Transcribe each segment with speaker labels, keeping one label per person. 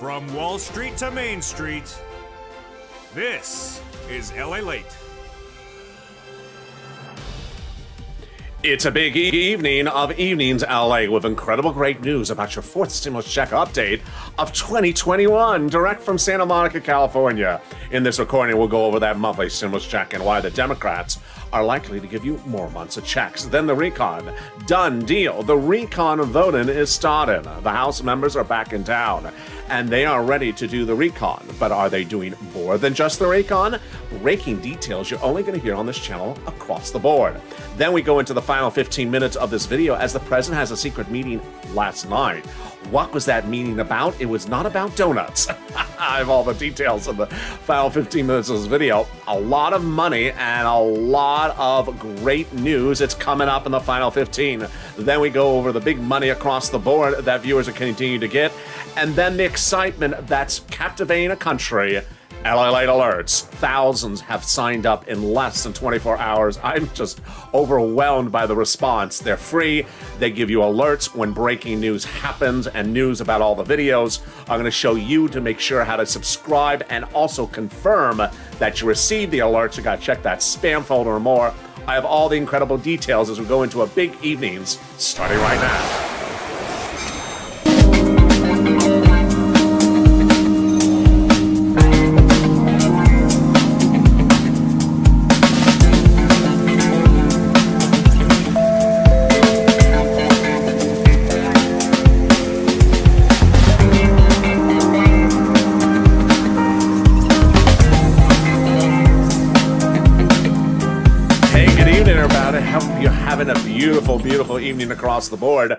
Speaker 1: From Wall Street to Main Street, this is LALATE.
Speaker 2: It's a big evening of Evenings LA with incredible great news about your fourth stimulus check update of 2021, direct from Santa Monica, California. In this recording, we'll go over that monthly stimulus check and why the Democrats are likely to give you more months of checks. Then the recon. Done deal. The recon voting is started. The House members are back in town, and they are ready to do the recon. But are they doing more than just the recon? Breaking details you're only going to hear on this channel across the board. Then we go into the final 15 minutes of this video as the president has a secret meeting last night. What was that meeting about? It was not about donuts. I have all the details of the final 15 minutes of this video. A lot of money and a lot of great news. It's coming up in the final 15. Then we go over the big money across the board that viewers are continuing to get. And then the excitement that's captivating a country. LALATE alerts. Thousands have signed up in less than 24 hours. I'm just overwhelmed by the response. They're free. They give you alerts when breaking news happens and news about all the videos. I'm going to show you to make sure how to subscribe and also confirm that you received the alerts. You got to check that spam folder or more. I have all the incredible details as we go into a big evenings starting right now. Beautiful evening across the board.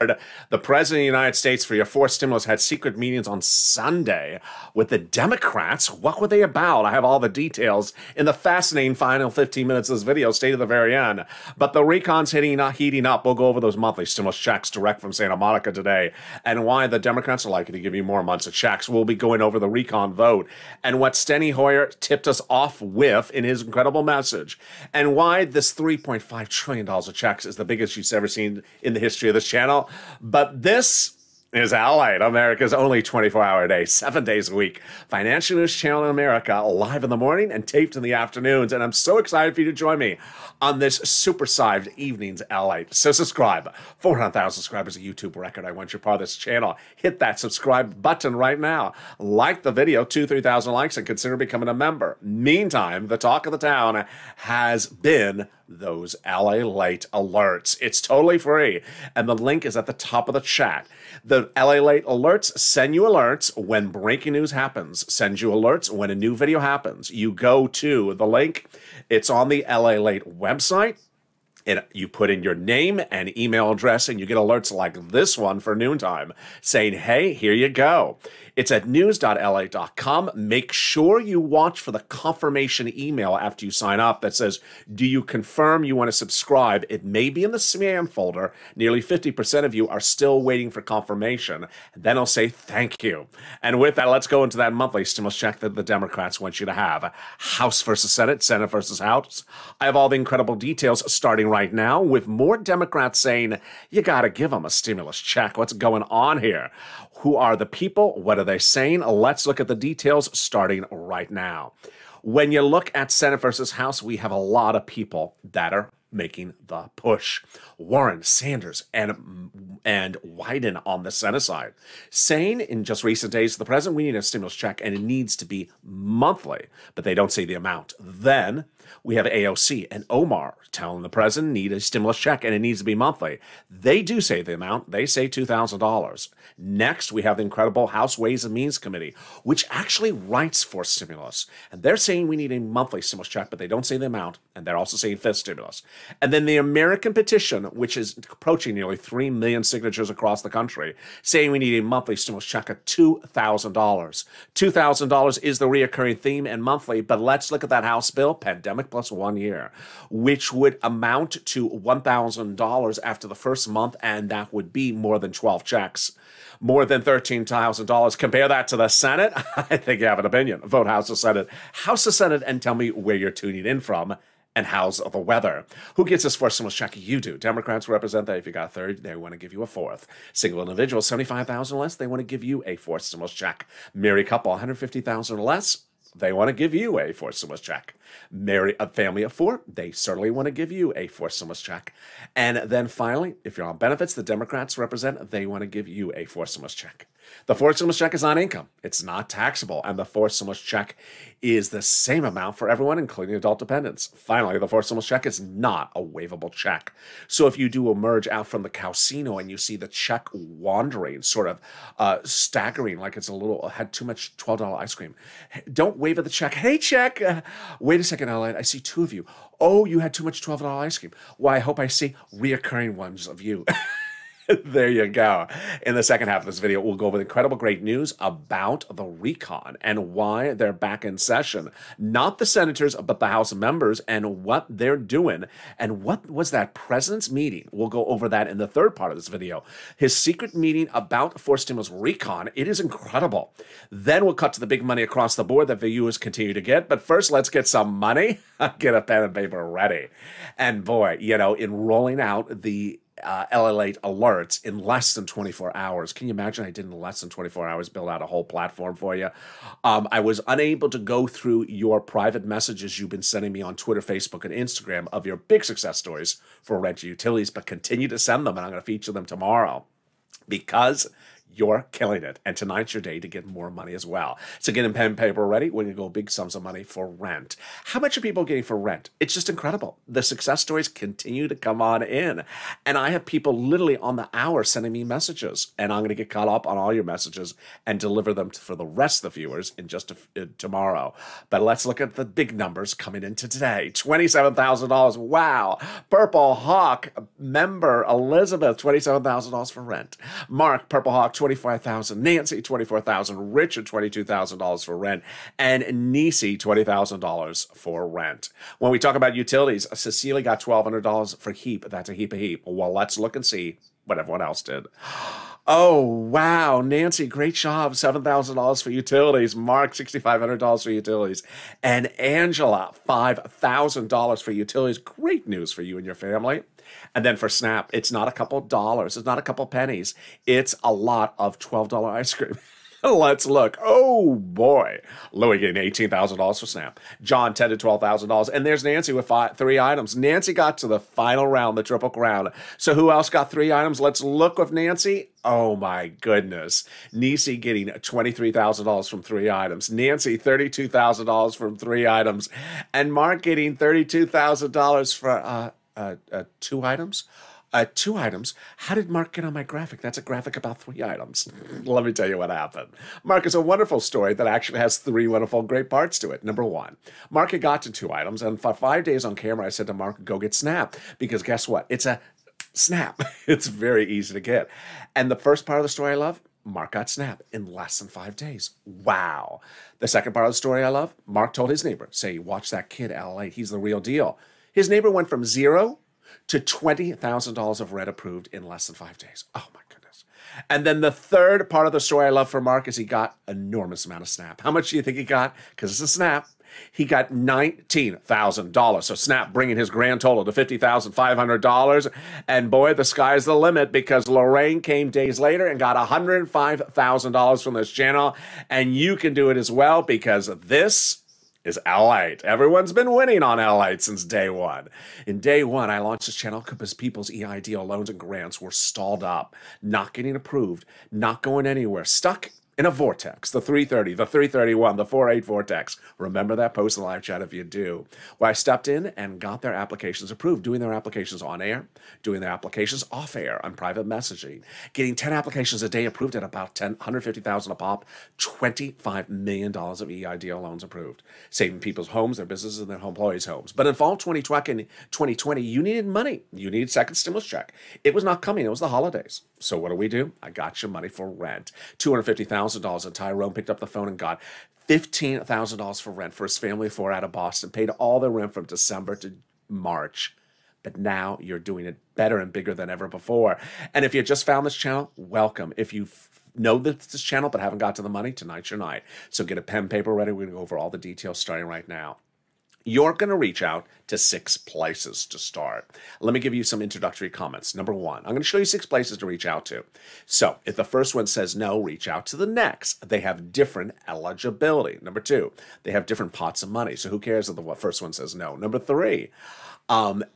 Speaker 2: The President of the United States for your fourth stimulus had secret meetings on Sunday with the Democrats. What were they about? I have all the details in the fascinating final 15 minutes of this video. Stay to the very end. But the recon's heating up. We'll go over those monthly stimulus checks direct from Santa Monica today and why the Democrats are likely to give you more months of checks. We'll be going over the recon vote and what Steny Hoyer tipped us off with in his incredible message and why this $3.5 trillion of checks is the biggest you've ever seen in the history of this channel. But this is LALATE, America's only 24-hour day, 7 days a week. Financial news channel in America, live in the morning and taped in the afternoons. And I'm so excited for you to join me on this super-sized evenings LALATE. So subscribe. 400,000 subscribers, a YouTube record. I want you part of this channel. Hit that subscribe button right now. Like the video, 2,000-3,000 likes, and consider becoming a member. Meantime, the talk of the town has been those LALATE alerts. It's totally free, and the link is at the top of the chat. The LALATE alerts send you alerts when breaking news happens, send you alerts when a new video happens. You go to the link. It's on the LALATE website. You put in your name and email address, and you get alerts like this one for noontime saying, hey, here you go. It's at news.la.com. Make sure you watch for the confirmation email after you sign up that says, do you confirm you want to subscribe? It may be in the spam folder. Nearly 50% of you are still waiting for confirmation. And then I'll say thank you. And with that, let's go into that monthly stimulus check that the Democrats want you to have. House versus Senate, Senate versus House. I have all the incredible details starting right now with more Democrats saying, you got to give them a stimulus check. What's going on here? Who are the people? What are they saying? Let's look at the details starting right now. When you look at Senate versus House, we have a lot of people that are making the push. Warren, Sanders, and Wyden on the Senate side, saying in just recent days to the president, we need a stimulus check and it needs to be monthly, but they don't say the amount. Then we have AOC and Omar telling the president need a stimulus check and it needs to be monthly. They do say the amount. They say $2,000. Next, we have the incredible House Ways and Means Committee, which actually writes for stimulus. And they're saying we need a monthly stimulus check, but they don't say the amount. And they're also saying fifth stimulus. And then the American petition, which is approaching nearly 3 million signatures across the country, saying we need a monthly stimulus check of $2,000. $2,000 is the reoccurring theme and monthly, but let's look at that House bill, pandemic plus 1 year, which would amount to $1,000 after the first month, and that would be more than 12 checks. More than $13,000. Compare that to the Senate. I think you have an opinion. Vote House or Senate. House or Senate, and tell me where you're tuning in from. And how's the weather? Who gets this fourth stimulus check? You do. Democrats represent that. If you got a third, they want to give you a fourth. Single individual, 75,000 or less, they want to give you a fourth stimulus check. Married couple, 150,000 or less, they want to give you a fourth stimulus check. Marry a family of four, they certainly want to give you a fourth stimulus check. And then finally, if you're on benefits, the Democrats represent, they want to give you a fourth stimulus check. The fourth stimulus check is on income. It's not taxable. And the fourth stimulus check is the same amount for everyone, including adult dependents. Finally, the fourth stimulus check is not a waivable check. So if you do emerge out from the casino and you see the check wandering, sort of staggering, like it's had too much $12 ice cream, don't waive the check. Hey, check. Wait a second, LALATE. I see two of you. Oh, you had too much $12 ice cream. Well, I hope I see reoccurring ones of you. There you go. In the second half of this video, we'll go over the incredible great news about the recon and why they're back in session. Not the senators, but the House members and what they're doing. And what was that president's meeting? We'll go over that in the third part of this video. His secret meeting about fourth stimulus recon. It is incredible. Then we'll cut to the big money across the board that viewers continue to get. But first, let's get some money. Get a pen and paper ready. And boy, you know, in rolling out the LALATE alerts in less than 24 hours. Can you imagine I did in less than 24 hours build out a whole platform for you? I was unable to go through your private messages you've been sending me on Twitter, Facebook, and Instagram of your big success stories for rent utilities, but continue to send them, and I'm going to feature them tomorrow because you're killing it. And tonight's your day to get more money as well. So get a pen and paper ready. We're going to go big sums of money for rent. How much are people getting for rent? It's just incredible. The success stories continue to come on in. And I have people literally on the hour sending me messages. And I'm going to get caught up on all your messages and deliver them for the rest of the viewers in just tomorrow. But let's look at the big numbers coming into today. $27,000. Wow. Purple Hawk member Elizabeth, $27,000 for rent. Mark, Purple Hawk, $25,000. Nancy, $24,000. Richard, $22,000 for rent. And Nisi, $20,000 for rent. When we talk about utilities, Cecilia got $1,200 for HEAP. That's a heap. Well, let's look and see what everyone else did. Oh, wow. Nancy, great job. $7,000 for utilities. Mark, $6,500 for utilities. And Angela, $5,000 for utilities. Great news for you and your family. And then for SNAP, it's not a couple dollars. It's not a couple pennies. It's a lot of $12 ice cream. Let's look. Oh, boy. Louis getting $18,000 for SNAP. John, $10,000 to $12,000. And there's Nancy with three items. Nancy got to the final round, the Triple Crown. So who else got three items? Let's look with Nancy. Oh, my goodness. Nisi getting $23,000 from three items. Nancy, $32,000 from three items. And Mark getting $32,000 for two items. Two items. How did Mark get on my graphic? That's a graphic about three items. Let me tell you what happened. Mark is a wonderful story that actually has three wonderful, great parts to it. Number one, Mark had got to two items, and for 5 days on camera, I said to Mark, go get SNAP, because guess what? It's a SNAP. It's very easy to get. And the first part of the story I love, Mark got SNAP in less than 5 days. Wow. The second part of the story I love, Mark told his neighbor, say, watch that kid, LALATE. He's the real deal. His neighbor went from zero to $20,000 of rent approved in less than 5 days. Oh, my goodness. And then the third part of the story I love for Mark is he got an enormous amount of SNAP. How much do you think he got? Because it's a SNAP. He got $19,000. So SNAP bringing his grand total to $50,500. And boy, the sky's the limit, because Lorraine came days later and got $105,000 from this channel. And you can do it as well, because this is LALATE. Everyone's been winning on LALATE since day one. In day one, I launched this channel because people's EIDL loans and grants were stalled up, not getting approved, not going anywhere, stuck in a vortex, the 330, the 331, the 48 vortex. Remember that? Post in the live chat if you do. Well, I stepped in and got their applications approved, doing their applications on air, doing their applications off air on private messaging, getting 10 applications a day approved at about $150,000 a pop, $25 million of EIDL loans approved, saving people's homes, their businesses, and their employees' homes. But in fall 2020, you needed money. You needed second stimulus check. It was not coming. It was the holidays. So what do? I got you money for rent. $250,000. And Tyrone picked up the phone and got $15,000 for rent for his family of four out of Boston, paid all their rent from December to March. But now you're doing it better and bigger than ever before. And if you just found this channel, welcome. If you know this channel but haven't got to the money, tonight's your night. So get a pen, paper ready. We're going to go over all the details starting right now. You're going to reach out to 6 places to start. Let me give you some introductory comments. Number 1, I'm going to show you 6 places to reach out to. So if the first one says no, reach out to the next. They have different eligibility. Number 2, they have different pots of money. So who cares if the first one says no? Number 3,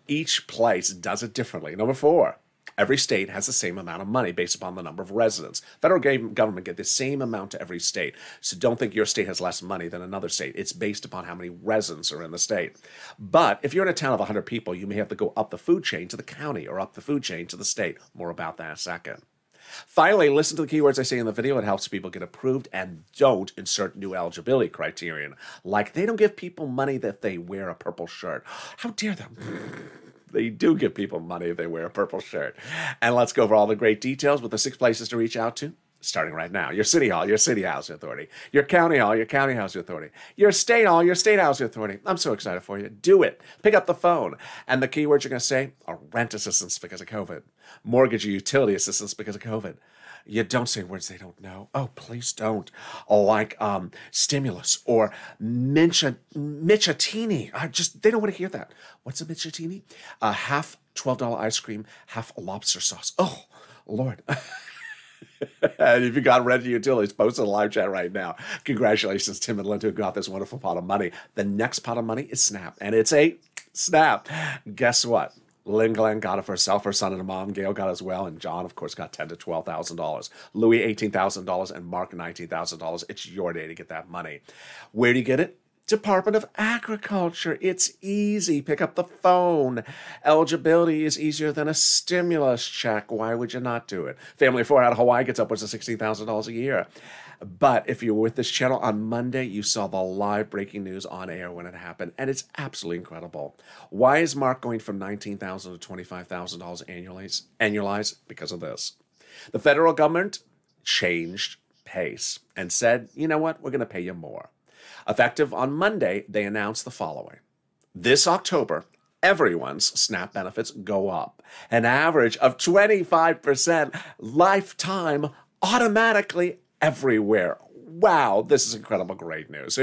Speaker 2: each place does it differently. Number 4, every state has the same amount of money based upon the number of residents. Federal government get the same amount to every state. So don't think your state has less money than another state. It's based upon how many residents are in the state. But if you're in a town of 100 people, you may have to go up the food chain to the county or up the food chain to the state. More about that in a second. Finally, listen to the keywords I say in the video. It helps people get approved, and don't insert new eligibility criterion. Like they don't give people money that they wear a purple shirt. How dare them? They do give people money if they wear a purple shirt. And let's go over all the great details with the 6 places to reach out to, starting right now. Your city hall, your city housing authority. Your county hall, your county housing authority. Your state hall, your state housing authority. I'm so excited for you. Do it. Pick up the phone. And the keywords you're going to say are rent assistance because of COVID, mortgage or utility assistance because of COVID. You don't say words they don't know. Oh, please don't. Like stimulus or Michitini. They don't want to hear that. What's a Michitini? Half $12 ice cream, half lobster sauce. Oh, Lord. And if you got rent and utilities, post in the live chat right now. Congratulations, Tim and Linda, who got this wonderful pot of money. The next pot of money is SNAP, and it's a SNAP. Guess what? Lynn Glenn got it for herself, her son and her mom. Gail got it as well. And John, of course, got $10,000 to $12,000. Louis, $18,000. And Mark, $19,000. It's your day to get that money. Where do you get it? Department of Agriculture. It's easy. Pick up the phone. Eligibility is easier than a stimulus check. Why would you not do it? Family of 4 out of Hawaii gets upwards of $16,000 a year. But if you were with this channel on Monday, you saw the live breaking news on air when it happened, and it's absolutely incredible. Why is Mark going from $19,000 to $25,000 annualized? Because of this. The federal government changed pace and said, you know what, we're going to pay you more. Effective on Monday, they announced the following. This October, everyone's SNAP benefits go up. An average of 25% lifetime automatically everywhere. Wow, this is incredible, great news. So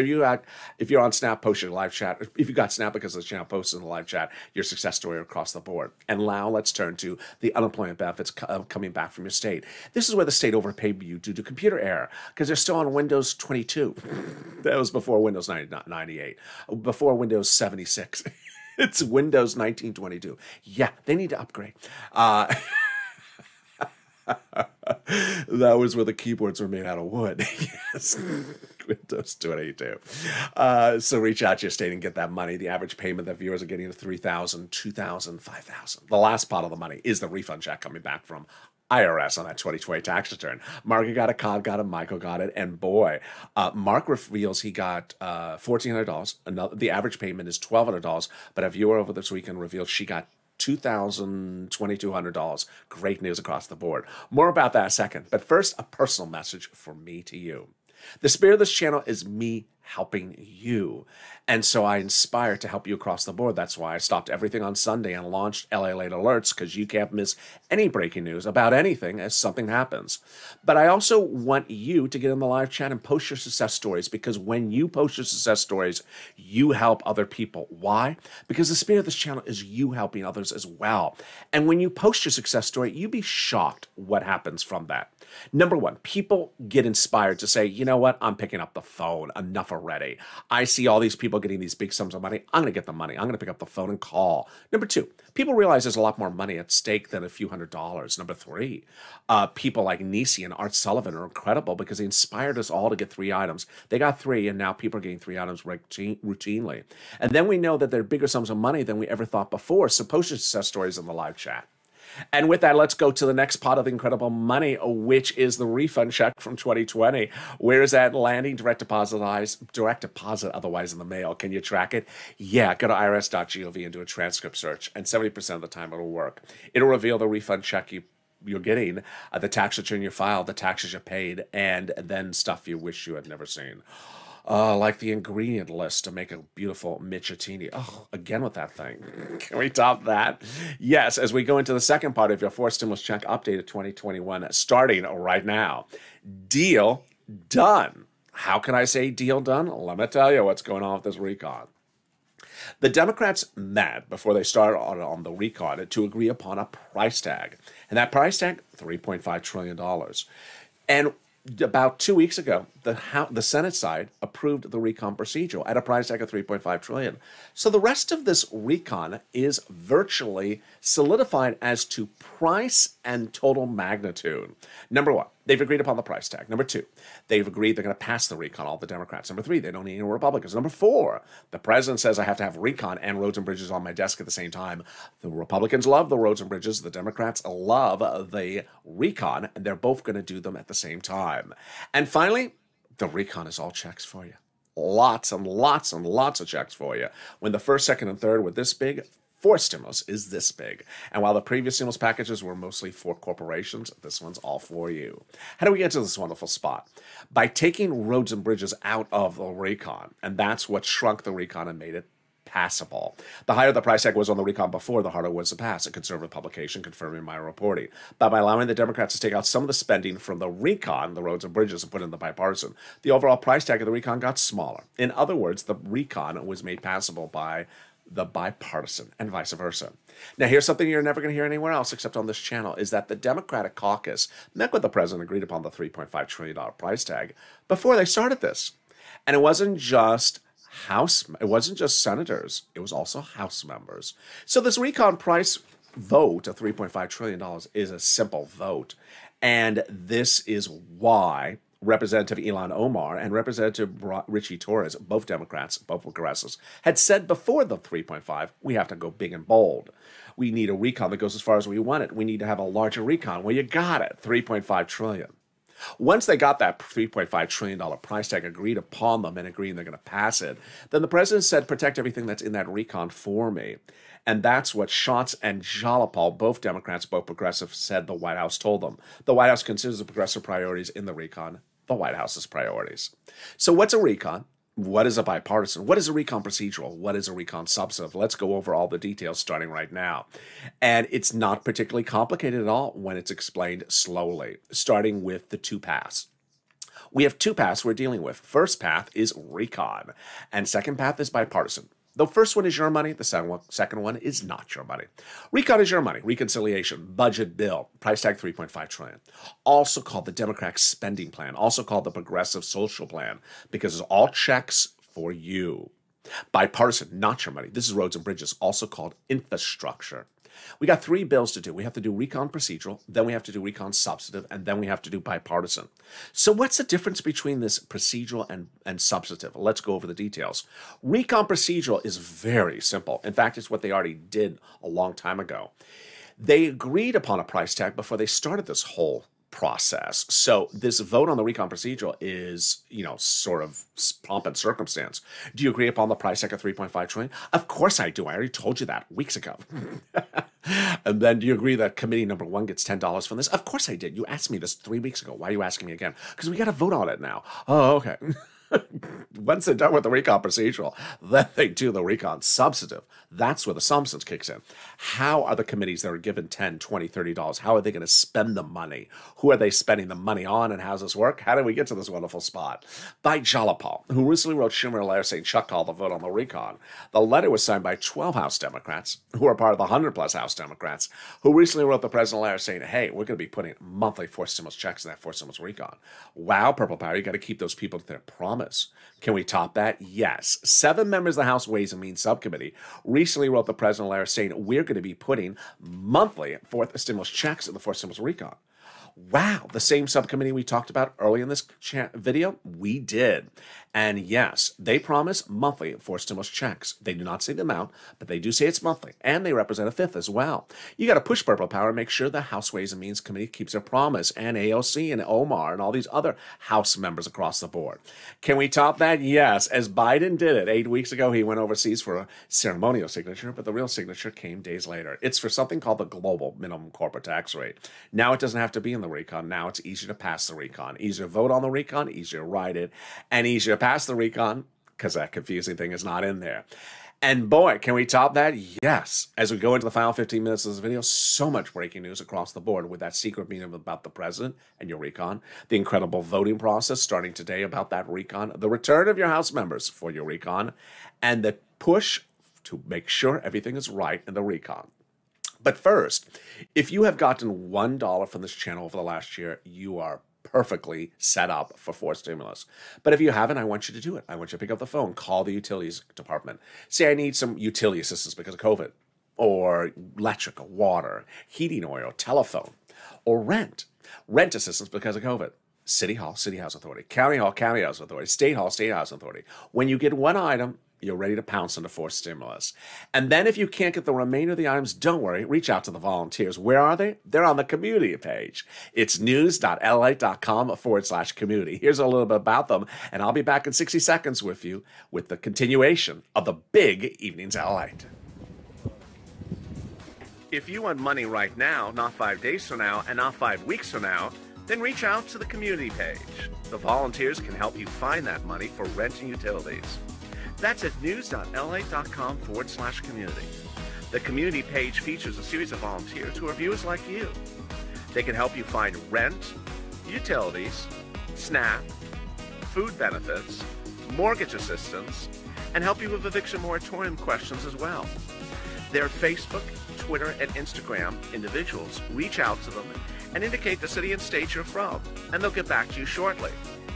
Speaker 2: if you're on Snap, post your live chat. If you got Snap because of the channel, post in the live chat your success story across the board. And now let's turn to the unemployment benefits coming back from your state. This is where the state overpaid you due to computer error because they're still on Windows 22. That was before Windows 98, before Windows 76. It's Windows 1922. Yeah, they need to upgrade. That was where the keyboards were made out of wood. Yes, Windows 22. So reach out to your state and get that money. The average payment that viewers are getting is $3,000, $2,000, $5,000. The last pot of the money is the refund check coming back from IRS on that 2020 tax return. Mark got it, Cobb got it, Michael got it, and boy, Mark reveals he got $1,400. The average payment is $1,200, but a viewer over this weekend reveals she got $2,200. Great news across the board. More about that in a second. But first, a personal message from me to you. The spirit of this channel is me helping you. And so I inspire to help you across the board. That's why I stopped everything on Sunday and launched LALATE alerts, because you can't miss any breaking news about anything as something happens. But I also want you to get in the live chat and post your success stories, because when you post your success stories, you help other people. Why? Because the spirit of this channel is you helping others as well. And when you post your success story, you'd be shocked what happens from that. Number one, people get inspired to say, you know what, I'm picking up the phone, enough already. I see all these people getting these big sums of money. I'm going to get the money. I'm going to pick up the phone and call. Number two, people realize there's a lot more money at stake than a few $100s. Number three, people like Nisi and Art Sullivan are incredible because they inspired us all to get 3 items. They got 3, and now people are getting 3 items routinely. And then we know that there are bigger sums of money than we ever thought before. So post your success stories in the live chat. And with that, let's go to the next pot of incredible money, which is the refund check from 2020. Where is that landing? Direct deposit, otherwise in the mail. Can you track it? Yeah, go to irs.gov and do a transcript search, and 70% of the time it'll work. It'll reveal the refund check you're getting, the tax return you filed, the taxes you paid, and then stuff you wish you had never seen. Like the ingredient list to make a beautiful Michitini. Oh, again with that thing. Can we top that? Yes, as we go into the second part of your 4 stimulus check updated 2021, starting right now. Deal done. How can I say deal done? Let me tell you what's going on with this recon. The Democrats met before they started on the recon to agree upon a price tag. And that price tag, $3.5 trillion. And about 2 weeks ago, the Senate side approved the recon procedural at a price tag of $3.5 trillion. So the rest of this recon is virtually solidified as to price and total magnitude. Number one, they've agreed upon the price tag. Number two, they've agreed they're going to pass the recon, all the Democrats. Number three, they don't need any Republicans. Number four, the president says I have to have recon and roads and bridges on my desk at the same time. The Republicans love the roads and bridges. The Democrats love the recon, and they're both going to do them at the same time. And finally, the recon is all checks for you. Lots and lots and lots of checks for you. When the first, second, and third were this big, fourth stimulus is this big. And while the previous stimulus packages were mostly for corporations, this one's all for you. How do we get to this wonderful spot? By taking roads and bridges out of the recon, and that's what shrunk the recon and made it passable. The higher the price tag was on the recon before, the harder it was to pass, a conservative publication confirming my reporting. But by allowing the Democrats to take out some of the spending from the recon, the roads and bridges, and put it in the bipartisan, the overall price tag of the recon got smaller. In other words, the recon was made passable by the bipartisan and vice versa. Now, here's something you're never going to hear anywhere else except on this channel, is that the Democratic caucus met with the president, agreed upon the $3.5 trillion price tag before they started this. And it wasn't just senators, it was also House members. So this recon price vote of $3.5 trillion is a simple vote. And this is why Representative Ilhan Omar and Representative Richie Torres, both Democrats, both progressives, had said before the 3.5, we have to go big and bold. We need a recon that goes as far as we want it. We need to have a larger recon. Well, you got it, $3.5 trillion. Once they got that $3.5 trillion price tag agreed upon them and agreeing they're going to pass it, then the president said, protect everything that's in that recon for me. And that's what Schatz and Jalopal, both Democrats, both progressive, said the White House told them. The White House considers the progressive priorities in the recon the White House's priorities. So what's a recon? What is a bipartisan? What is a recon procedural? What is a recon substantive? Let's go over all the details starting right now. And it's not particularly complicated at all when it's explained slowly, starting with the two paths. We have two paths we're dealing with. First path is recon, and second path is bipartisan. The first one is your money. The second one is not your money. Recon is your money. Reconciliation, budget bill, price tag $3.5 trillion. Also called the Democratic spending plan, also called the progressive social plan, because it's all checks for you. Bipartisan, not your money. This is roads and bridges, also called infrastructure. We got three bills to do. We have to do recon procedural, then we have to do recon substantive, and then we have to do bipartisan. So what's the difference between this procedural and substantive? Let's go over the details. Recon procedural is very simple. In fact, it's what they already did a long time ago. They agreed upon a price tag before they started this whole process. So this vote on the recon procedural is, sort of pomp and circumstance. Do you agree upon the price tag of $3.5 trillion? Of course I do. I already told you that weeks ago. And then do you agree that committee number one gets $10 from this? Of course I did. You asked me this 3 weeks ago. Why are you asking me again? Because we got to vote on it now. Oh, okay. Once they're done with the recon procedural, then they do the recon substantive. That's where the substance kicks in. How are the committees that are given $10, $20, $30, how are they going to spend the money? Who are they spending the money on, and how does this work? How do we get to this wonderful spot? By Jalopal, who recently wrote Schumer a letter saying Chuck called the vote on the recon. The letter was signed by 12 House Democrats, who are part of the 100-plus House Democrats, who recently wrote the president a letter saying, hey, we're going to be putting monthly forced stimulus checks in that forced stimulus recon. Wow, Purple Power, you got to keep those people to their promise. Can we top that? Yes. 7 members of the House Ways and Means Subcommittee recently wrote the president a letter saying we're going to be putting monthly fourth stimulus checks in the fourth stimulus recon. Wow, the same subcommittee we talked about early in this video, we did. And yes, they promise monthly for stimulus checks. They do not say the amount, but they do say it's monthly, and they represent a fifth as well. You got to push Purple Power and make sure the House Ways and Means Committee keeps their promise, and AOC and Omar and all these other House members across the board. Can we top that? Yes. As Biden did it 8 weeks ago, he went overseas for a ceremonial signature, but the real signature came days later. It's for something called the global minimum corporate tax rate. Now it doesn't have to be in the recon. Now it's easier to pass the recon. Easier to vote on the recon, easier to write it, and easier to pass the recon because that confusing thing is not in there. And boy, can we top that? Yes. As we go into the final 15 minutes of this video, so much breaking news across the board with that secret meeting about the president and your recon, the incredible voting process starting today about that recon, the return of your House members for your recon, and the push to make sure everything is right in the recon. But first, if you have gotten $1 from this channel over the last year, you are perfectly set up for forced stimulus. But if you haven't, I want you to do it. I want you to pick up the phone, call the utilities department. Say I need some utility assistance because of COVID, or electric, water, heating oil, telephone, or rent assistance because of COVID. City Hall, City House Authority, County Hall, County House Authority, State Hall, State House Authority. When you get one item, you're ready to pounce into forced stimulus. And then if you can't get the remainder of the items, don't worry, reach out to the volunteers. Where are they? They're on the community page. It's news.lalate.com/community. Here's a little bit about them, and I'll be back in 60 seconds with you with the continuation of the big Evenings at LALATE. If you want money right now, not 5 days from now, and not 5 weeks from now, then reach out to the community page. The volunteers can help you find that money for rent and utilities. That's at news.lalate.com/community. The community page features a series of volunteers who are viewers like you. They can help you find rent, utilities, SNAP, food benefits, mortgage assistance, and help you with eviction moratorium questions as well. Their Facebook, Twitter, and Instagram individuals reach out to them and indicate the city and state you're from, and they'll get back to you shortly.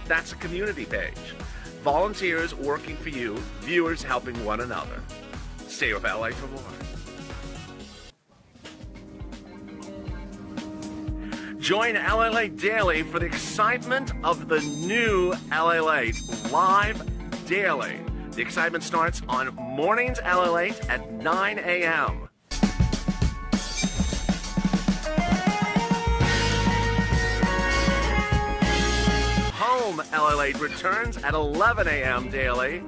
Speaker 2: That's a community page. Volunteers working for you, viewers helping one another. Stay with LA for more. Join LALATE Daily for the excitement of the new LALATE live daily. The excitement starts on mornings LALATE at 9 a.m. Home LALATE returns at 11 a.m. daily.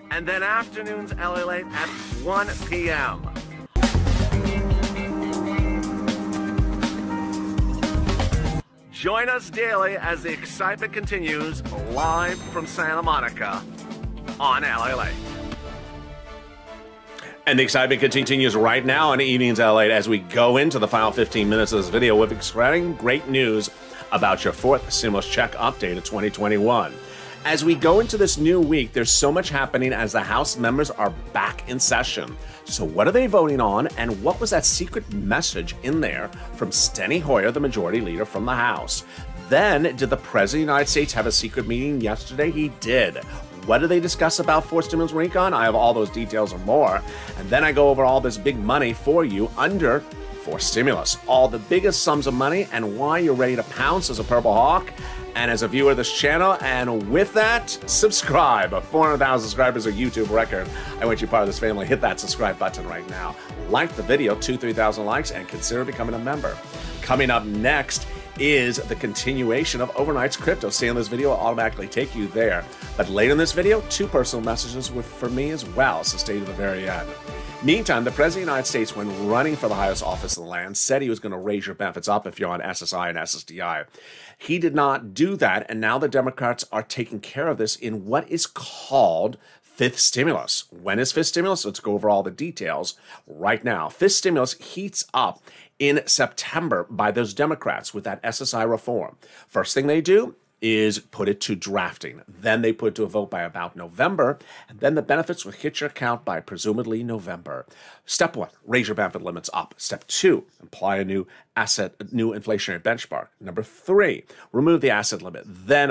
Speaker 2: And then afternoons LALATE at 1 p.m. Join us daily as the excitement continues live from Santa Monica on LALATE. And the excitement continues right now on Evenings LALATE as we go into the final 15 minutes of this video with exciting great news about your fourth stimulus check update of 2021. As we go into this new week, there's so much happening as the House members are back in session. So what are they voting on, and what was that secret message in there from Steny Hoyer, the majority leader from the House? Then, did the President of the United States have a secret meeting yesterday? He did. What did they discuss about forced stimulus recon? I have all those details and more. And then I go over all this big money for you under forced stimulus. All the biggest sums of money and why you're ready to pounce as a Purple Hawk and as a viewer of this channel. And with that, subscribe. 400,000 subscribers, a YouTube record. I want you part of this family. Hit that subscribe button right now. Like the video, 2,000-3,000 likes, and consider becoming a member. Coming up next is the continuation of Overnight's Crypto. Stay on this video, will automatically take you there. But later in this video, 2 personal messages for me as well, so stay to the very end. Meantime, the President of the United States, when running for the highest office in the land, said he was going to raise your benefits up if you're on SSI and SSDI. He did not do that, and now the Democrats are taking care of this in what is called fifth stimulus. When is fifth stimulus? Let's go over all the details right now. Fifth stimulus heats up in September by those Democrats with that SSI reform. First thing they do is put it to drafting. Then they put it to a vote by about November, and then the benefits will hit your account by presumably November. Step 1, raise your benefit limits up. Step 2, apply a new inflationary benchmark. Number 3, remove the asset limit. Then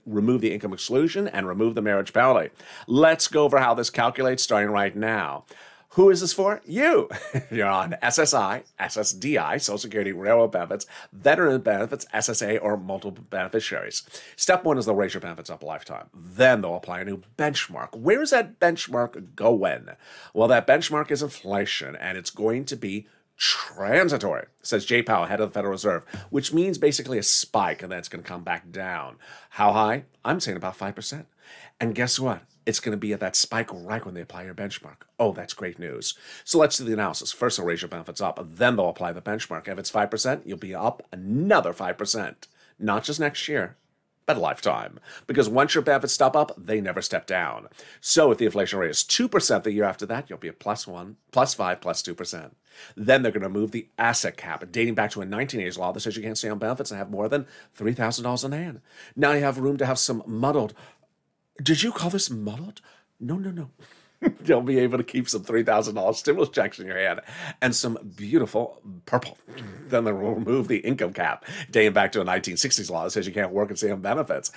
Speaker 2: remove the income exclusion and remove the marriage penalty. Let's go over how this calculates starting right now. Who is this for? You. You're on SSI, SSDI, Social Security, Railroad Benefits, Veteran Benefits, SSA, or multiple beneficiaries. Step 1 is they'll raise your benefits up a lifetime. Then they'll apply a new benchmark. Where is that benchmark going? Well, that benchmark is inflation, and it's going to be transitory, says Jay Powell, head of the Federal Reserve, which means basically a spike, and then it's going to come back down. How high? I'm saying about 5%. And guess what? It's going to be at that spike right when they apply your benchmark. Oh, that's great news. So let's do the analysis. First, they'll raise your benefits up, then they'll apply the benchmark. If it's 5%, you'll be up another 5%. Not just next year, but a lifetime. Because once your benefits step up, they never step down. So if the inflation rate is 2% the year after that, you'll be at +1, +5, +2%. Then they're going to move the asset cap, dating back to a 1980s law that says you can't stay on benefits and have more than $3,000 in hand. Now you have room to have some muddled. Did you call this muddled? No. You'll be able to keep some $3,000 stimulus checks in your hand and some beautiful purple. Then they'll remove the income cap, dating back to a 1960s law that says you can't work and stay on benefits.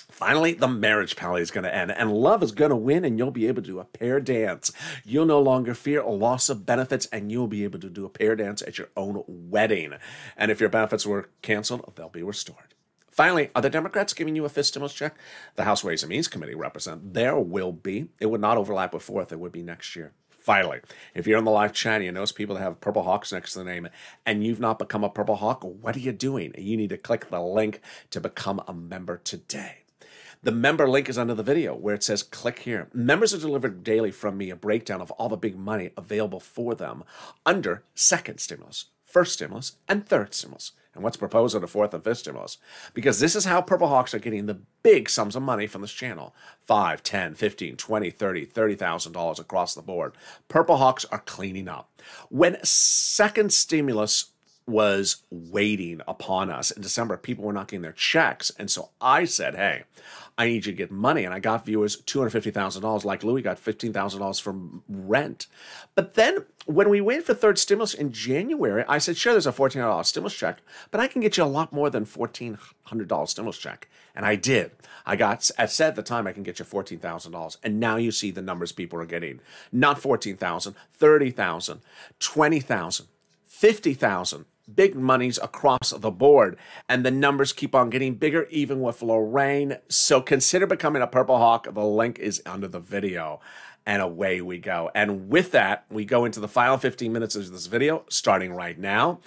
Speaker 2: Finally, the marriage penalty is going to end, and love is going to win, and you'll be able to do a pair dance. You'll no longer fear a loss of benefits, and you'll be able to do a pair dance at your own wedding. And if your benefits were canceled, they'll be restored. Finally, are the Democrats giving you a fifth stimulus check? The House Ways and Means Committee represent. There will be. It would not overlap with fourth. It would be next year. Finally, if you're in the live chat and you notice people that have Purple Hawks next to the name and you've not become a Purple Hawk, what are you doing? You need to click the link to become a member today. The member link is under the video where it says click here. Members are delivered daily from me a breakdown of all the big money available for them under second stimulus, first stimulus, and third stimulus. And what's proposed under fourth and fifth stimulus. Because this is how Purple Hawks are getting the big sums of money from this channel. $5, $10, $15, $20, $30, $30,000 across the board. Purple Hawks are cleaning up. When second stimulus was waiting upon us in December, people were not getting their checks. And so I said, hey, I need you to get money. And I got viewers $250,000, like Louis got $15,000 from rent. But then when we waited for third stimulus in January, I said, sure, there's a $1,400 stimulus check, but I can get you a lot more than $1,400 stimulus check. And I did. I said at the time, I can get you $14,000. And now you see the numbers people are getting. Not $14,000, $30,000, $20,000, $50,000. Big monies across the board, and the numbers keep on getting bigger, even with Lorraine. So consider becoming a Purple Hawk. The link is under the video, and away we go. And with that, we go into the final 15 minutes of this video, starting right now.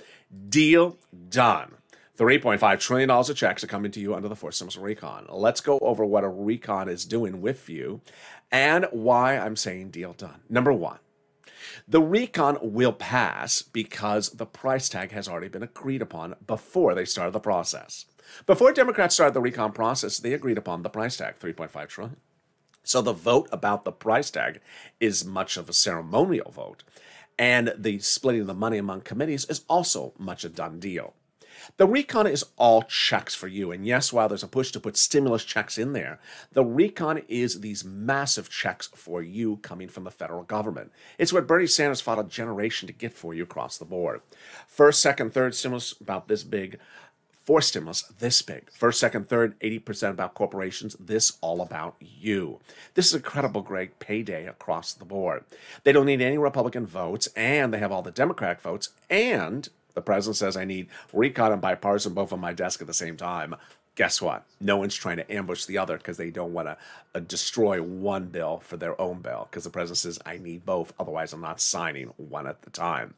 Speaker 2: Deal done. $3.5 trillion of checks are coming to you under the fourth stimulus recon. Let's go over what a recon is doing with you and why I'm saying deal done. Number one, the recon will pass because the price tag has already been agreed upon before they started the process. Before Democrats started the recon process, they agreed upon the price tag, $3.5 trillion. So the vote about the price tag is much of a ceremonial vote, and the splitting the money among committees is also much a done deal. The recon is all checks for you. And yes, while there's a push to put stimulus checks in there, the recon is these massive checks for you coming from the federal government. It's what Bernie Sanders fought a generation to get for you across the board. First, second, third stimulus, about this big. Fourth stimulus, this big. First, second, third, 80% about corporations. This all about you. This is an incredible great payday across the board. They don't need any Republican votes, and they have all the Democratic votes, and the president says, I need recon and bipartisan both on my desk at the same time. Guess what? No one's trying to ambush the other because they don't want to destroy one bill for their own bill, because the president says, I need both. Otherwise, I'm not signing one at the time.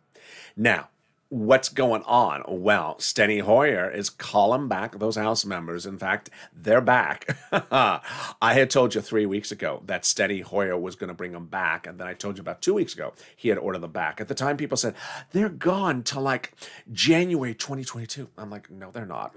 Speaker 2: Now, what's going on? Well, Steny Hoyer is calling back those House members. In fact, they're back. I had told you 3 weeks ago that Steny Hoyer was going to bring them back. And then I told you about 2 weeks ago he had ordered them back. At the time, people said, they're gone till like January 2022. I'm like, no, they're not.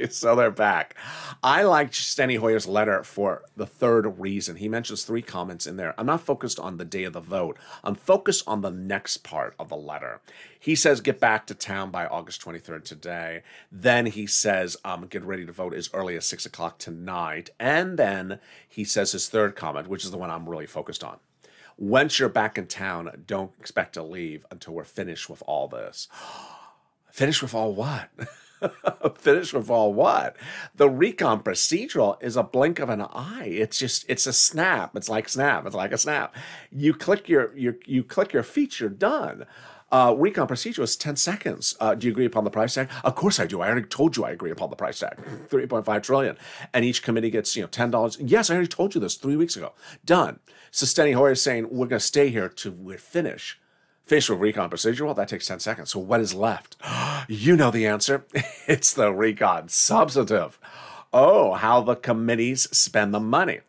Speaker 2: So they're back. I liked Steny Hoyer's letter for the third reason. He mentions 3 comments in there. I'm not focused on the day of the vote. I'm focused on the next part of the letter. He says, get back to town by August 23rd today. Then he says, get ready to vote as early as 6 o'clock tonight. And then he says his third comment, which is the one I'm really focused on. Once you're back in town, don't expect to leave until we're finished with all this. Finished with all what? Finished with all what? The recon procedural is a blink of an eye. It's a snap. It's like snap. It's like a snap. You click your feature, done. Recon procedure is 10 seconds. Do you agree upon the price tag? Of course I do. I already told you I agree upon the price tag. $3.5 trillion. And each committee gets, $10. Yes, I already told you this 3 weeks ago. Done. So Steny Hoyer is saying, we're going to stay here till we finish. Finish with recon procedure? Well, that takes 10 seconds. So what is left? You know the answer. It's the recon substantive. Oh, how the committees spend the money.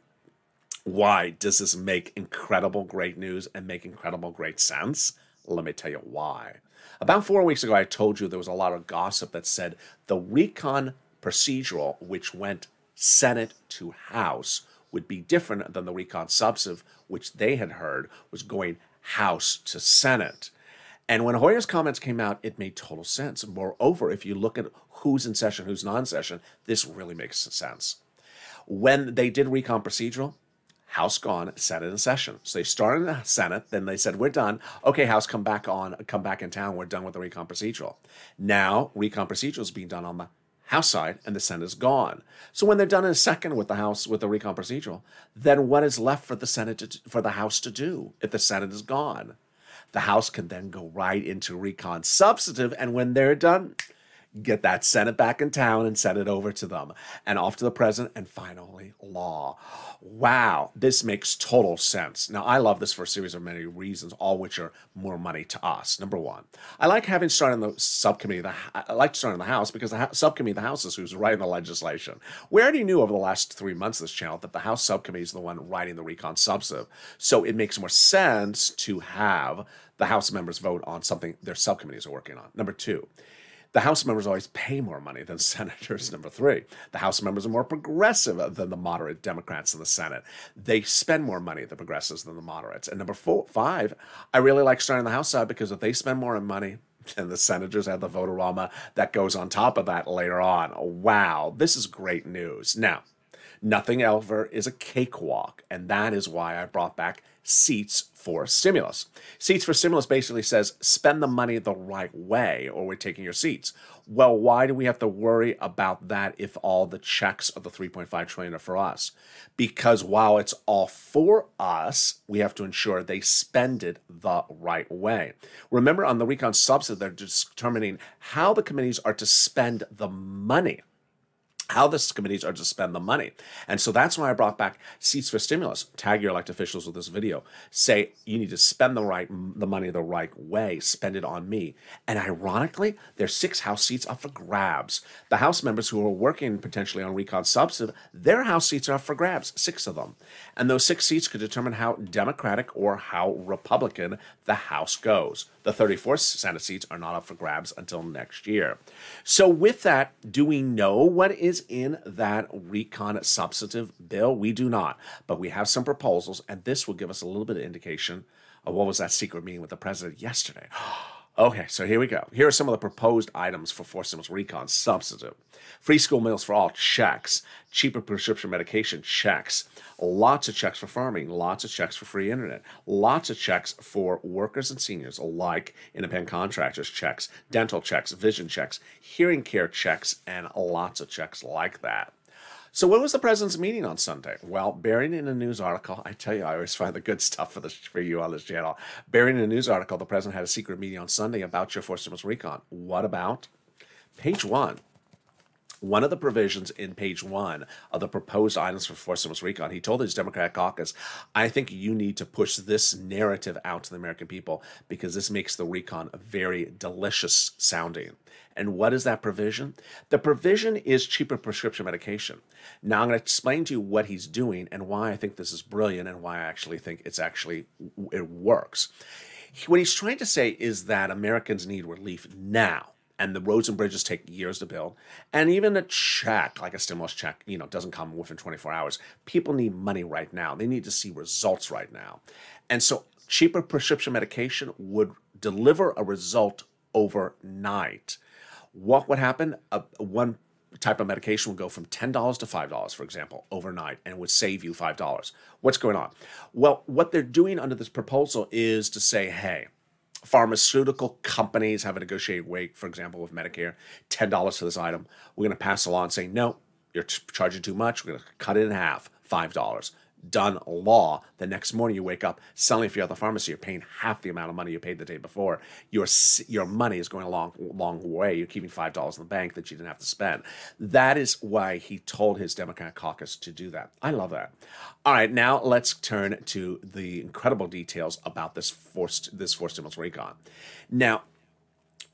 Speaker 2: Why does this make incredible great news and make incredible great sense? Let me tell you why. About 4 weeks ago, I told you there was a lot of gossip that said the recon procedural, which went Senate to House, would be different than the recon substantive, which they had heard was going House to Senate. And when Hoyer's comments came out, it made total sense. Moreover, if you look at who's in session, who's non-session, this really makes sense. When they did recon procedural, House gone, Senate in session. So they started in the Senate, then they said, we're done. Okay, House, come back in town. We're done with the recon procedural. Now, recon procedural is being done on the House side, and the Senate is gone. So when they're done in a second with the House, with the recon procedural, then what is left for the Senate for the House to do if the Senate is gone? The House can then go right into recon substantive, and when they're done, get that Senate back in town and send it over to them, and off to the president, and finally law. Wow, this makes total sense. Now, I love this for a series of many reasons, all which are more money to us. Number one, I like having started in the subcommittee. I like starting in the House because the subcommittee of the House is who's writing the legislation. We already knew over the last 3 months of this channel that the House subcommittee is the one writing the recon substantive. So it makes more sense to have the House members vote on something their subcommittees are working on. Number two, the House members always pay more money than senators. Number three, the House members are more progressive than the moderate Democrats in the Senate. They spend more money, the progressives, than the moderates. And number five, I really like starting the House side because if they spend more money, then the senators have the vote-a-rama that goes on top of that later on. Wow, this is great news. Now, nothing ever is a cakewalk, and that is why I brought back Seats for Stimulus. Seats for Stimulus basically says spend the money the right way or we're taking your seats. Well, why do we have to worry about that if all the checks of the $3.5 trillion are for us? Because while it's all for us, we have to ensure they spend it the right way. Remember, on the recon subsidy, they're determining how the committees are to spend the money. How the committees are to spend the money. And so that's why I brought back Seats for Stimulus. Tag your elected officials with this video. Say, you need to spend the money the right way. Spend it on me. And ironically, there's 6 House seats up for grabs. The House members who are working potentially on recon substantive, their House seats are up for grabs, 6 of them. And those 6 seats could determine how Democratic or how Republican the House goes. The 34 Senate seats are not up for grabs until next year. So with that, do we know what is in that recon substantive bill? We do not, but we have some proposals, and this will give us a little bit of indication of what was that secret meeting with the president yesterday. Okay, so here we go. Here are some of the proposed items for forced stimulus recon substantive. Free school meals for all, checks. Cheaper prescription medication, checks. Lots of checks for farming, lots of checks for free internet, lots of checks for workers and seniors alike, independent contractors, checks, dental checks, vision checks, hearing care checks, and lots of checks like that. So what was the president's meeting on Sunday? Well, buried in a news article, I tell you, I always find the good stuff for you on this channel. Buried in a news article, the president had a secret meeting on Sunday about your forced stimulus recon. What about? Page 1. One of the provisions in page 1 of the proposed items for forced stimulus recon, he told his Democratic caucus, I think you need to push this narrative out to the American people because this makes the recon very delicious sounding. And what is that provision? The provision is cheaper prescription medication. Now I'm going to explain to you what he's doing and why I think this is brilliant and why I actually think it works. What he's trying to say is that Americans need relief now. And the roads and bridges take years to build. And even a check, like a stimulus check, doesn't come within 24 hours. People need money right now. They need to see results right now. And so cheaper prescription medication would deliver a result overnight. What would happen? One type of medication would go from $10 to $5, for example, overnight, and it would save you $5. What's going on? Well, what they're doing under this proposal is to say, hey, pharmaceutical companies have a negotiated rate, for example, with Medicare, $10 for this item. We're going to pass a law and say, no, you're charging too much. We're going to cut it in half, $5. Done law. The next morning you wake up, suddenly if you're at the pharmacy, you're paying half the amount of money you paid the day before. Your money is going a long way. You're keeping $5 in the bank that you didn't have to spend. That is why he told his Democratic caucus to do that. I love that. All right, now let's turn to the incredible details about this forced stimulus recon. Now,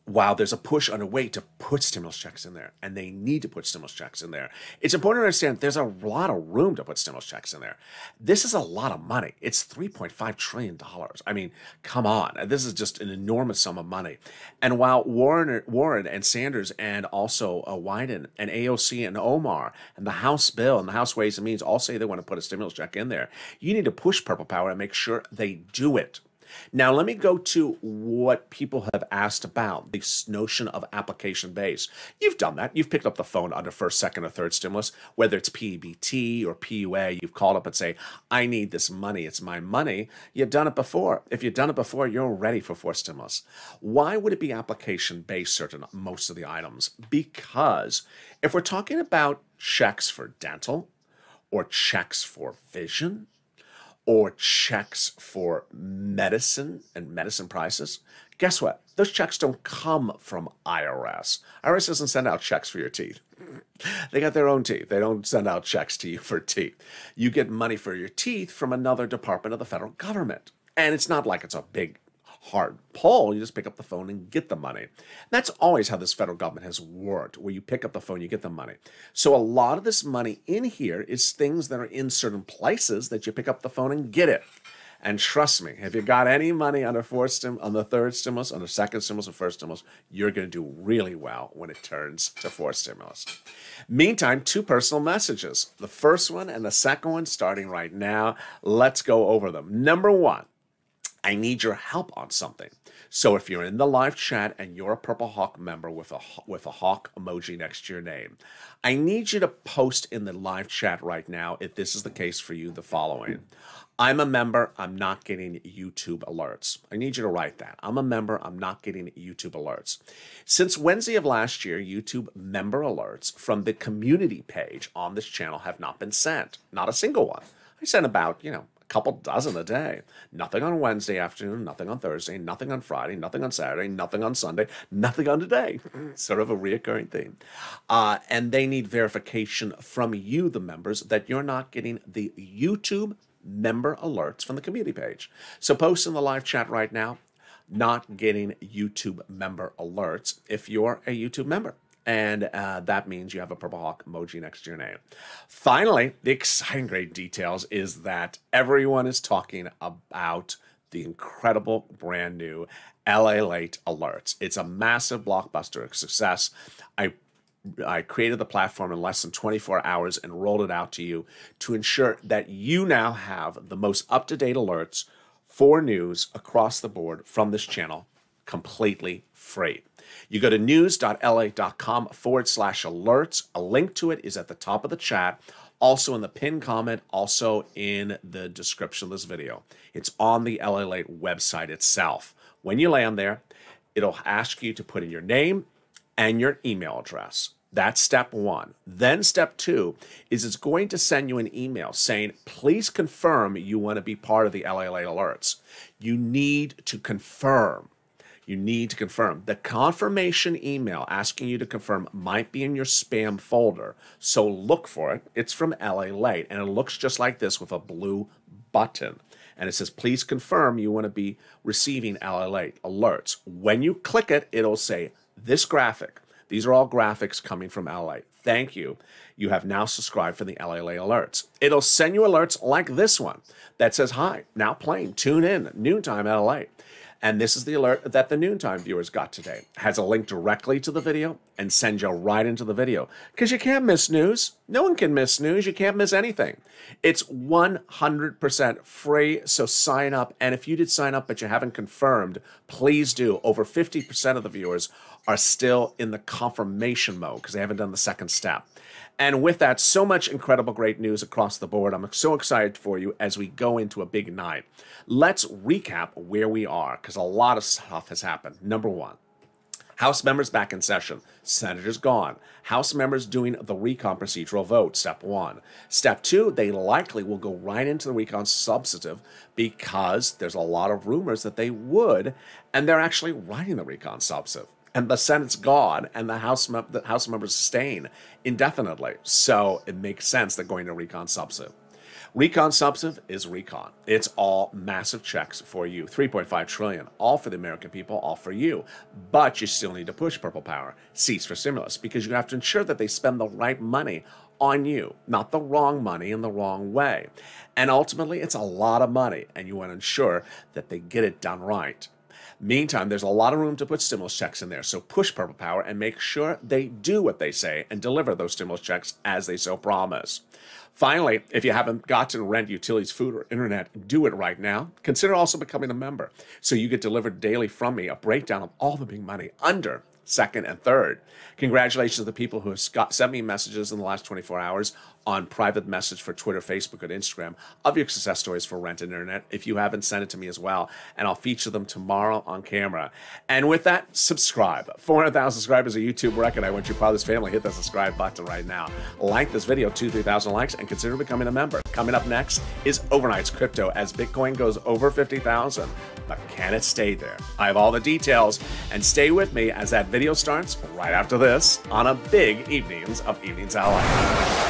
Speaker 2: while there's a push underway to put stimulus checks in there, and they need to put stimulus checks in there, it's important to understand there's a lot of room to put stimulus checks in there. This is a lot of money. It's $3.5 trillion. I mean, come on. This is just an enormous sum of money. And while Warren and Sanders and also Wyden and AOC and Omar and the House bill and the House Ways and Means all say they want to put a stimulus check in there, you need to push Purple Power and make sure they do it. Now, let me go to what people have asked about, this notion of application base. You've done that. You've picked up the phone under first, second, or third stimulus, whether it's PEBT or PUA. You've called up and say, I need this money. It's my money. You've done it before. If you've done it before, you're ready for fourth stimulus. Why would it be application based, certain most of the items? Because if we're talking about checks for dental or checks for vision, or checks for medicine and medicine prices, guess what? Those checks don't come from IRS. IRS doesn't send out checks for your teeth. They got their own teeth. They don't send out checks to you for teeth. You get money for your teeth from another department of the federal government. And it's not like it's a big, hard pull. You just pick up the phone and get the money. That's always how this federal government has worked, where you pick up the phone, you get the money. So a lot of this money in here is things that are in certain places that you pick up the phone and get it. And trust me, if you got any money on the third stimulus, on the second stimulus, or first stimulus, you're going to do really well when it turns to fourth stimulus. Meantime, two personal messages. The first one and the second one starting right now. Let's go over them. Number one, I need your help on something. So if you're in the live chat and you're a Purple Hawk member with a hawk emoji next to your name, I need you to post in the live chat right now, if this is the case for you, the following. I'm a member, I'm not getting YouTube alerts. I need you to write that. I'm a member, I'm not getting YouTube alerts. Since Wednesday of last year, YouTube member alerts from the community page on this channel have not been sent. Not a single one. I sent about, a couple dozen a day. Nothing on Wednesday afternoon, nothing on Thursday, nothing on Friday, nothing on Saturday, nothing on Sunday, nothing on today. Sort of a reoccurring theme. And they need verification from you, the members, that you're not getting the YouTube member alerts from the community page. So post in the live chat right now, not getting YouTube member alerts if you're a YouTube member. And that means you have a Purple Hawk emoji next to your name. Finally, the exciting great details is that everyone is talking about the incredible brand new LALATE alerts. It's a massive blockbuster success. I created the platform in less than 24 hours and rolled it out to you to ensure that you now have the most up-to-date alerts for news across the board from this channel completely free. You go to news.la.com/alerts. A link to it is at the top of the chat, also in the pinned comment, also in the description of this video. It's on the LALATE website itself. When you land there, it'll ask you to put in your name and your email address. That's step one. Then step two is it's going to send you an email saying, please confirm you want to be part of the LALATE alerts. You need to confirm. You need to confirm. The confirmation email asking you to confirm might be in your spam folder, so look for it. It's from LALATE, and it looks just like this with a blue button. And it says, please confirm you want to be receiving LALATE alerts. When you click it, it'll say, this graphic. These are all graphics coming from LALATE. Thank you. You have now subscribed for the LALATE alerts. It'll send you alerts like this one that says, hi, now playing, tune in, noontime LALATE. And this is the alert that the noontime viewers got today. It has a link directly to the video and sends you right into the video. Because you can't miss news. No one can miss news. You can't miss anything. It's 100% free, so sign up. And if you did sign up but you haven't confirmed, please do. Over 50% of the viewers are still in the confirmation mode because they haven't done the second step. And with that, so much incredible great news across the board. I'm so excited for you as we go into a big night. Let's recap where we are because a lot of stuff has happened. Number one, House members back in session. Senators gone. House members doing the recon procedural vote, step one. Step two, they likely will go right into the recon substantive because there's a lot of rumors that they would, and they're actually writing the recon substantive. And the Senate's gone, and the House members staying indefinitely. So it makes sense they're going to recon substantive. Recon Substantive is recon. It's all massive checks for you. 3.5 trillion, all for the American people, all for you. But you still need to push Purple Power, cease for stimulus, because you have to ensure that they spend the right money on you, not the wrong money in the wrong way. And ultimately, it's a lot of money, and you want to ensure that they get it done right. Meantime, there's a lot of room to put stimulus checks in there, so push Purple Power and make sure they do what they say and deliver those stimulus checks as they so promise. Finally, if you haven't got to rent, utilities, food, or internet, do it right now. Consider also becoming a member, so you get delivered daily from me a breakdown of all the big money under second and third. Congratulations to the people who have sent me messages in the last 24 hours on private message for Twitter, Facebook, and Instagram of your success stories for rent and internet. If you haven't, send it to me as well, and I'll feature them tomorrow on camera. And with that, subscribe. 400,000 subscribers a YouTube record. I want you part of this family. Hit that subscribe button right now. Like this video, 2,000-3,000 likes, and consider becoming a member. Coming up next is Overnight's Crypto as Bitcoin goes over 50,000. But can it stay there? I have all the details, and stay with me as that video starts right after this on a big Evenings of Evenings LA.